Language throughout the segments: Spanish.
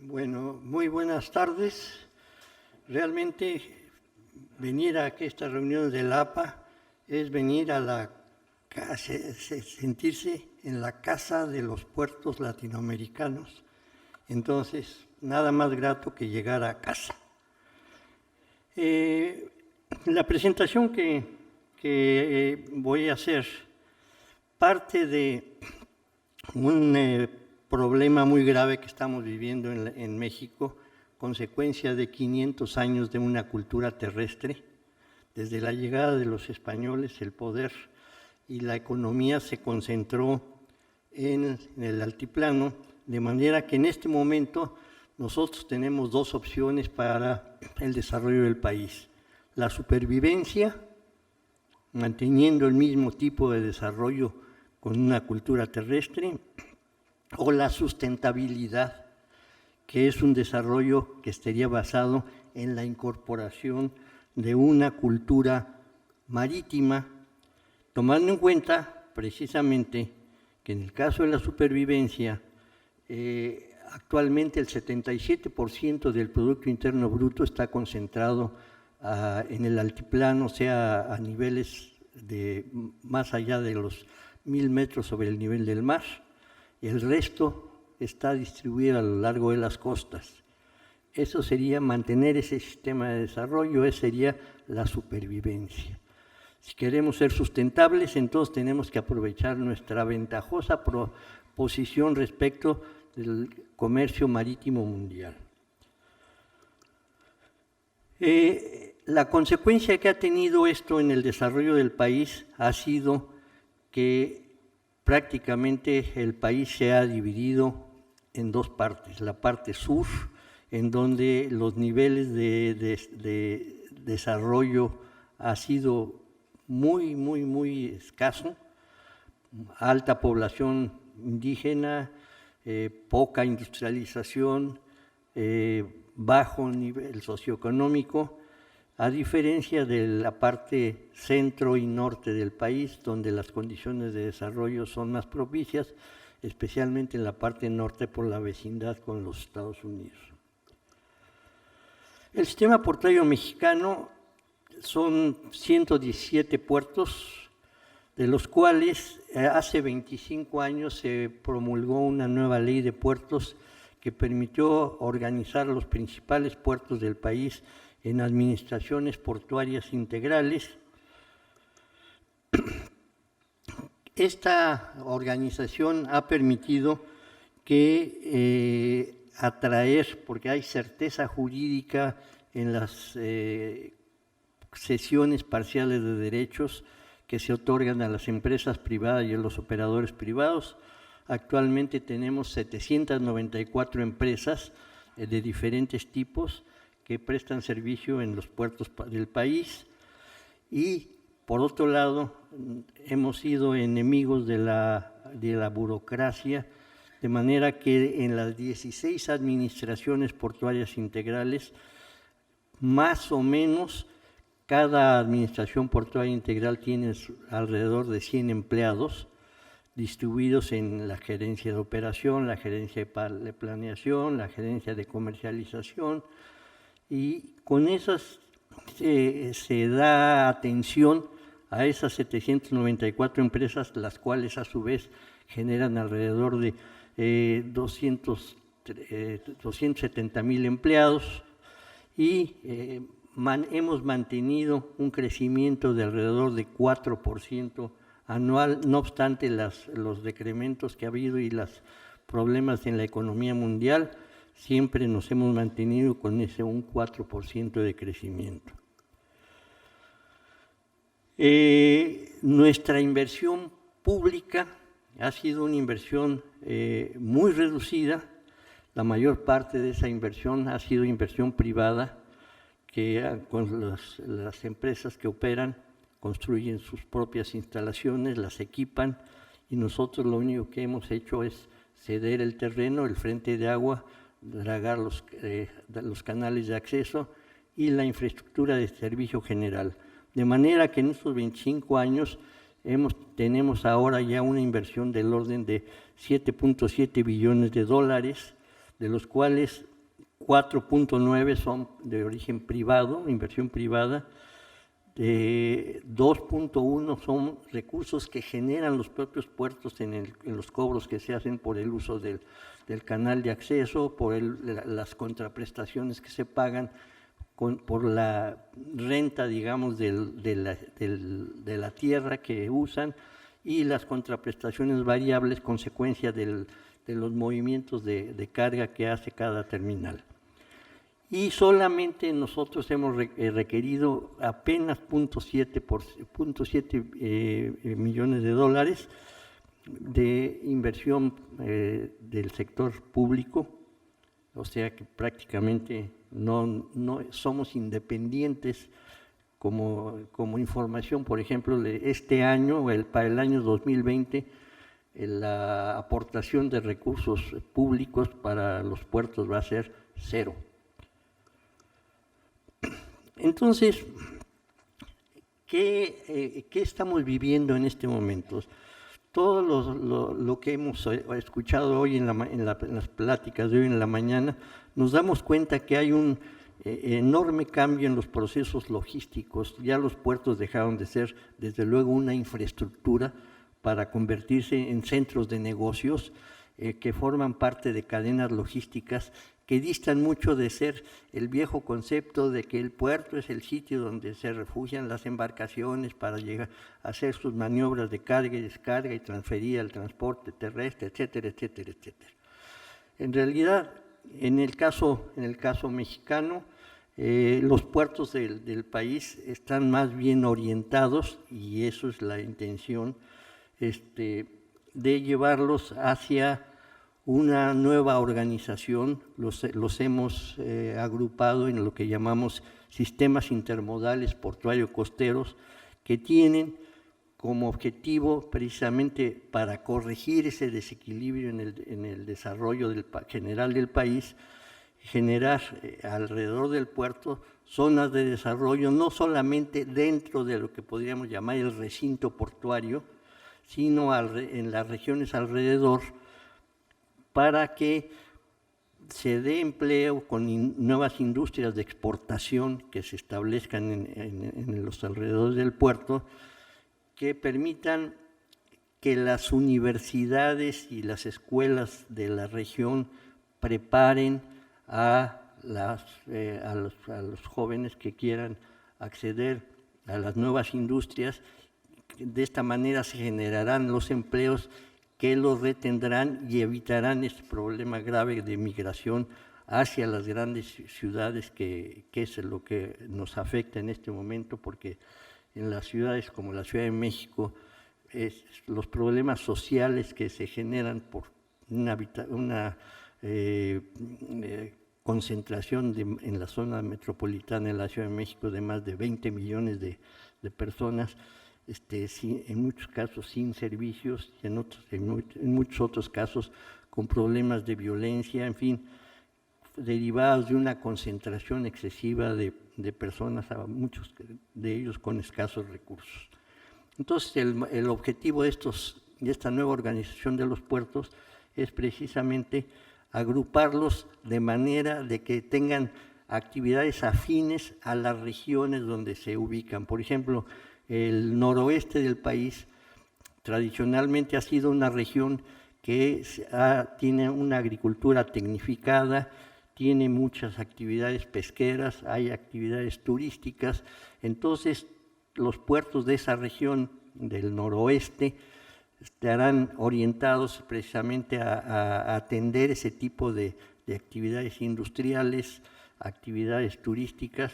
Bueno, muy buenas tardes. Realmente venir a esta reunión de la APA es venir a la casa, sentirse en la casa de los puertos latinoamericanos. Entonces, nada más grato que llegar a casa. La presentación que voy a hacer parte de un problema muy grave que estamos viviendo en México, consecuencia de 500 años de una cultura terrestre. Desde la llegada de los españoles, el poder y la economía se concentró en el altiplano, de manera que en este momento nosotros tenemos dos opciones para el desarrollo del país: la supervivencia, manteniendo el mismo tipo de desarrollo con una cultura terrestre, o la sustentabilidad, que es un desarrollo que estaría basado en la incorporación de una cultura marítima, tomando en cuenta precisamente que en el caso de la supervivencia, actualmente el 77% del Producto Interno Bruto está concentrado en el altiplano, o sea, a niveles de más allá de los 1000 metros sobre el nivel del mar. El resto está distribuido a lo largo de las costas. Eso sería mantener ese sistema de desarrollo, esa sería la supervivencia. Si queremos ser sustentables, entonces tenemos que aprovechar nuestra ventajosa posición respecto del comercio marítimo mundial. La consecuencia que ha tenido esto en el desarrollo del país ha sido que prácticamente el país se ha dividido en dos partes. La parte sur, en donde los niveles de desarrollo ha sido muy escaso, alta población indígena, poca industrialización, bajo nivel socioeconómico, a diferencia de la parte centro y norte del país, donde las condiciones de desarrollo son más propicias, especialmente en la parte norte por la vecindad con los Estados Unidos. El sistema portuario mexicano son 117 puertos, de los cuales hace 25 años se promulgó una nueva ley de puertos que permitió organizar los principales puertos del país en administraciones portuarias integrales. Esta organización ha permitido que atraer, porque hay certeza jurídica en las cesiones parciales de derechos que se otorgan a las empresas privadas y a los operadores privados. Actualmente tenemos 794 empresas de diferentes tipos que prestan servicio en los puertos del país, y por otro lado hemos sido enemigos de la burocracia, de manera que en las 16 administraciones portuarias integrales, más o menos cada administración portuaria integral tiene alrededor de 100 empleados distribuidos en la gerencia de operación, la gerencia de planeación, la gerencia de comercialización, y con esas se da atención a esas 794 empresas, las cuales a su vez generan alrededor de 270,000 empleados, y hemos mantenido un crecimiento de alrededor de 4% anual, no obstante los decrementos que ha habido y los problemas en la economía mundial. Siempre nos hemos mantenido con ese un 4% de crecimiento. Nuestra inversión pública ha sido una inversión muy reducida. La mayor parte de esa inversión ha sido inversión privada, que con las empresas que operan construyen sus propias instalaciones, las equipan, y nosotros lo único que hemos hecho es ceder el terreno, el frente de agua, dragar los canales de acceso y la infraestructura de servicio general. De manera que en estos 25 años tenemos ahora ya una inversión del orden de $7.7 billones, de los cuales 4.9 son de origen privado, inversión privada, 2.1 son recursos que generan los propios puertos en los cobros que se hacen por el uso del canal de acceso, por las contraprestaciones que se pagan por la renta, digamos, de la tierra que usan, y las contraprestaciones variables consecuencia de los movimientos de carga que hace cada terminal. Y solamente nosotros hemos requerido apenas 0.7 millones de dólares de inversión del sector público, o sea que prácticamente no somos independientes como información. Por ejemplo, este año, para el año 2020, la aportación de recursos públicos para los puertos va a ser 0. Entonces, ¿qué estamos viviendo en este momento? Todo lo que hemos escuchado hoy en las pláticas de hoy en la mañana, nos damos cuenta que hay un enorme cambio en los procesos logísticos. Ya los puertos dejaron de ser, desde luego, una infraestructura para convertirse en centros de negocios que forman parte de cadenas logísticas que distan mucho de ser el viejo concepto de que el puerto es el sitio donde se refugian las embarcaciones para llegar a hacer sus maniobras de carga y descarga y transferir al transporte terrestre, etcétera, etcétera, etcétera. En realidad, en el caso mexicano, los puertos del país están más bien orientados, y eso es la intención, de llevarlos hacia una nueva organización. Los hemos agrupado en lo que llamamos sistemas intermodales portuario-costeros, que tienen como objetivo, precisamente para corregir ese desequilibrio en el desarrollo general del país, generar alrededor del puerto zonas de desarrollo, no solamente dentro de lo que podríamos llamar el recinto portuario, sino en las regiones alrededor, para que se dé empleo con nuevas industrias de exportación que se establezcan en los alrededores del puerto, que permitan que las universidades y las escuelas de la región preparen a los jóvenes que quieran acceder a las nuevas industrias. De esta manera se generarán los empleos que los retendrán y evitarán este problema grave de migración hacia las grandes ciudades, que es lo que nos afecta en este momento, porque en las ciudades como la Ciudad de México, los problemas sociales que se generan por una concentración en la zona metropolitana de la Ciudad de México de más de 20 millones de personas, en muchos casos sin servicios, y en muchos otros casos con problemas de violencia, en fin, derivados de una concentración excesiva de personas, a muchos de ellos con escasos recursos. Entonces, el objetivo de esta nueva organización de los puertos es precisamente agruparlos de manera de que tengan actividades afines a las regiones donde se ubican. Por ejemplo, el noroeste del país tradicionalmente ha sido una región que tiene una agricultura tecnificada, tiene muchas actividades pesqueras, hay actividades turísticas. Entonces, los puertos de esa región del noroeste estarán orientados precisamente a atender ese tipo de actividades industriales, actividades turísticas,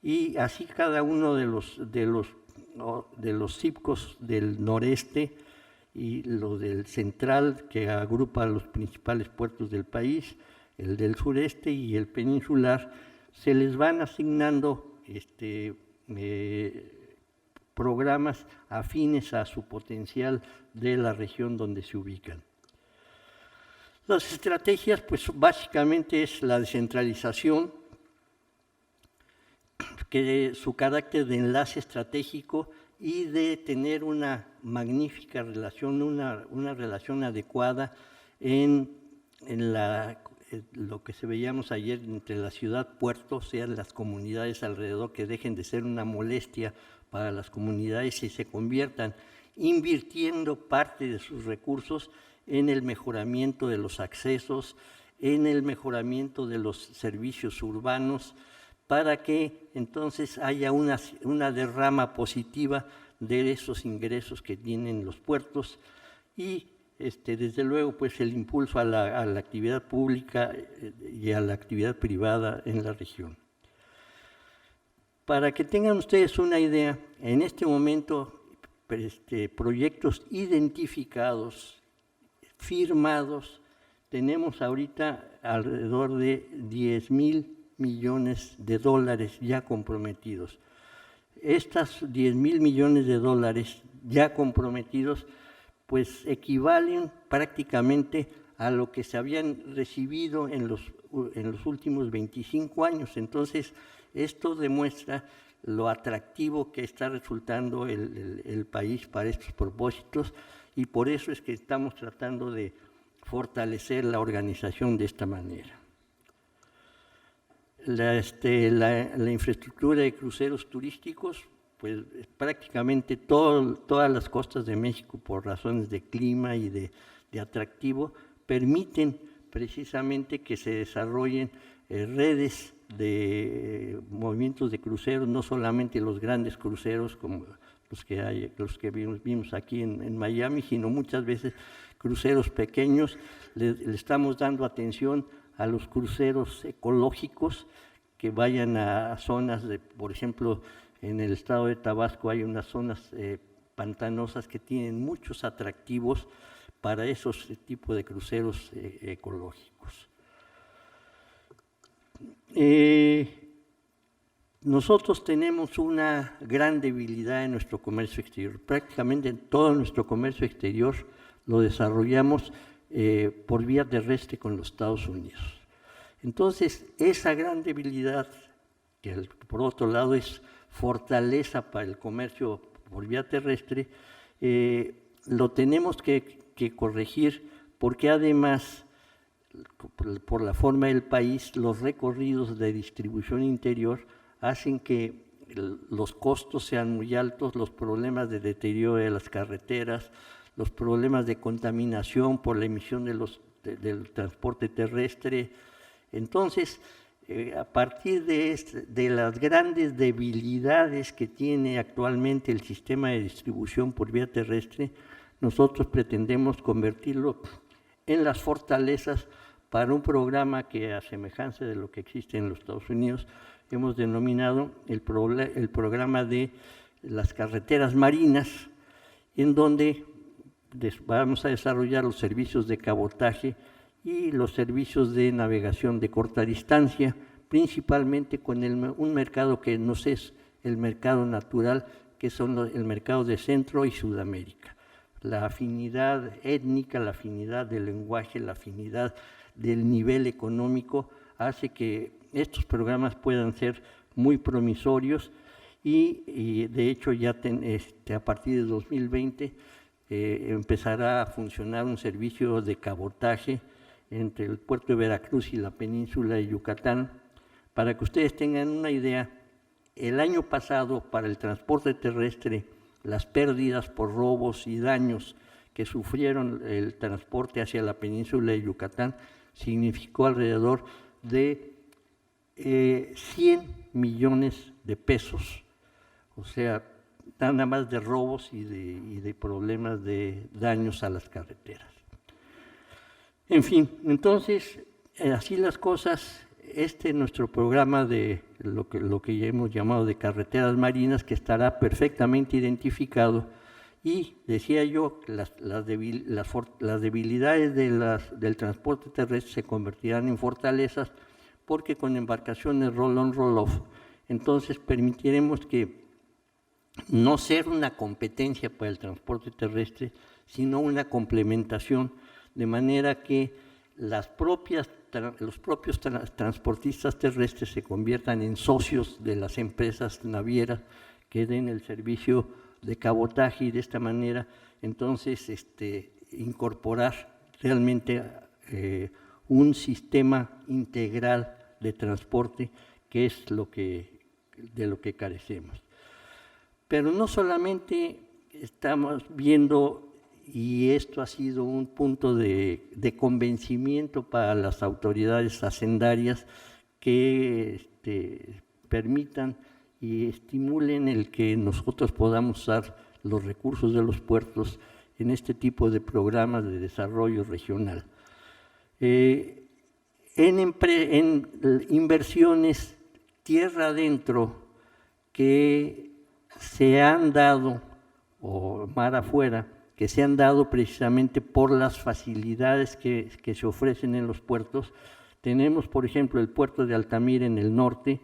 y así cada uno de los CIPCOs del noreste y lo del central, que agrupa los principales puertos del país, el del sureste y el peninsular, se les van asignando programas afines a su potencial de la región donde se ubican. Las estrategias, pues básicamente es la descentralización, que su carácter de enlace estratégico y de tener una magnífica relación, una relación adecuada en lo que se veíamos ayer entre la ciudad-puerto, sean las comunidades alrededor, que dejen de ser una molestia para las comunidades y se conviertan invirtiendo parte de sus recursos en el mejoramiento de los accesos, en el mejoramiento de los servicios urbanos, para que entonces haya una derrama positiva de esos ingresos que tienen los puertos y desde luego pues el impulso a la actividad pública y a la actividad privada en la región. Para que tengan ustedes una idea, en este momento proyectos identificados, firmados, tenemos ahorita alrededor de 10,000 millones de dólares ya comprometidos. Estos 10,000 millones de dólares ya comprometidos pues equivalen prácticamente a lo que se habían recibido en los últimos 25 años. Entonces, esto demuestra lo atractivo que está resultando el país para estos propósitos y por eso es que estamos tratando de fortalecer la organización de esta manera. La infraestructura de cruceros turísticos, pues prácticamente todas las costas de México, por razones de clima y de atractivo, permiten precisamente que se desarrollen redes de movimientos de cruceros, no solamente los grandes cruceros como los que vimos aquí en Miami, sino muchas veces cruceros pequeños. Le estamos dando atención a los cruceros ecológicos que vayan a zonas por ejemplo, en el estado de Tabasco hay unas zonas pantanosas que tienen muchos atractivos para esos tipos de cruceros ecológicos. Nosotros tenemos una gran debilidad en nuestro comercio exterior. Prácticamente todo nuestro comercio exterior lo desarrollamos por vía terrestre con los Estados Unidos. Entonces, esa gran debilidad, que por otro lado es fortaleza para el comercio por vía terrestre, lo tenemos que corregir porque además, por la forma del país, los recorridos de distribución interior hacen que los costos sean muy altos, los problemas de deterioro de las carreteras, los problemas de contaminación por la emisión del transporte terrestre. Entonces, a partir de las grandes debilidades que tiene actualmente el sistema de distribución por vía terrestre, nosotros pretendemos convertirlo en las fortalezas para un programa que, a semejanza de lo que existe en los Estados Unidos, hemos denominado el programa de las carreteras marinas, en donde vamos a desarrollar los servicios de cabotaje y los servicios de navegación de corta distancia, principalmente con un mercado que nos es el mercado natural, que son el mercado de Centro y Sudamérica. La afinidad étnica, la afinidad del lenguaje, la afinidad del nivel económico hace que estos programas puedan ser muy promisorios y de hecho ya a partir de 2020 empezará a funcionar un servicio de cabotaje entre el puerto de Veracruz y la península de Yucatán. Para que ustedes tengan una idea, el año pasado para el transporte terrestre, las pérdidas por robos y daños que sufrieron el transporte hacia la península de Yucatán significó alrededor de 100 millones de pesos, o sea, nada más de robos y de problemas de daños a las carreteras. En fin, entonces, así las cosas, nuestro programa de lo que ya hemos llamado de carreteras marinas, que estará perfectamente identificado, y decía yo que las debilidades del transporte terrestre se convertirán en fortalezas, porque con embarcaciones roll-on, roll-off, entonces permitiremos que no ser una competencia para el transporte terrestre, sino una complementación, de manera que los propios transportistas terrestres se conviertan en socios de las empresas navieras que den el servicio de cabotaje y de esta manera entonces incorporar realmente un sistema integral de transporte, que es de lo que carecemos. Pero no solamente estamos viendo, y esto ha sido un punto de convencimiento para las autoridades hacendarias, que permitan y estimulen el que nosotros podamos usar los recursos de los puertos en este tipo de programas de desarrollo regional. En inversiones tierra adentro que se han dado, o mar afuera, que se han dado precisamente por las facilidades que se ofrecen en los puertos. Tenemos, por ejemplo, el puerto de Altamira en el norte,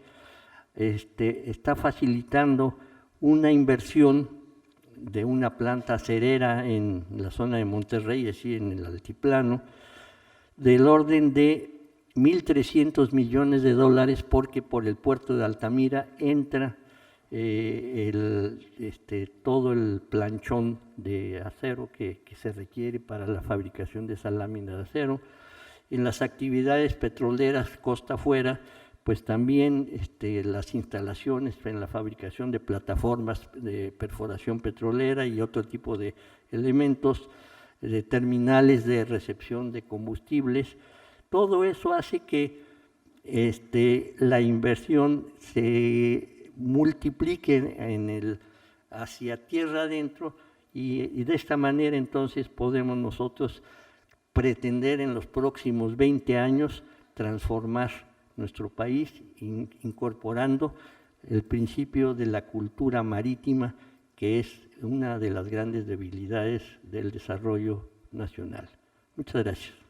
está facilitando una inversión de una planta acerera en la zona de Monterrey, así en el altiplano, del orden de $1,300 millones, porque por el puerto de Altamira entra todo el planchón de acero que se requiere para la fabricación de esa lámina de acero. En las actividades petroleras costa afuera, pues también las instalaciones en la fabricación de plataformas de perforación petrolera y otro tipo de elementos, de terminales de recepción de combustibles. Todo eso hace que la inversión se multiplique hacia tierra adentro, y de esta manera entonces podemos nosotros pretender en los próximos 20 años transformar nuestro país, incorporando el principio de la cultura marítima, que es una de las grandes debilidades del desarrollo nacional. Muchas gracias.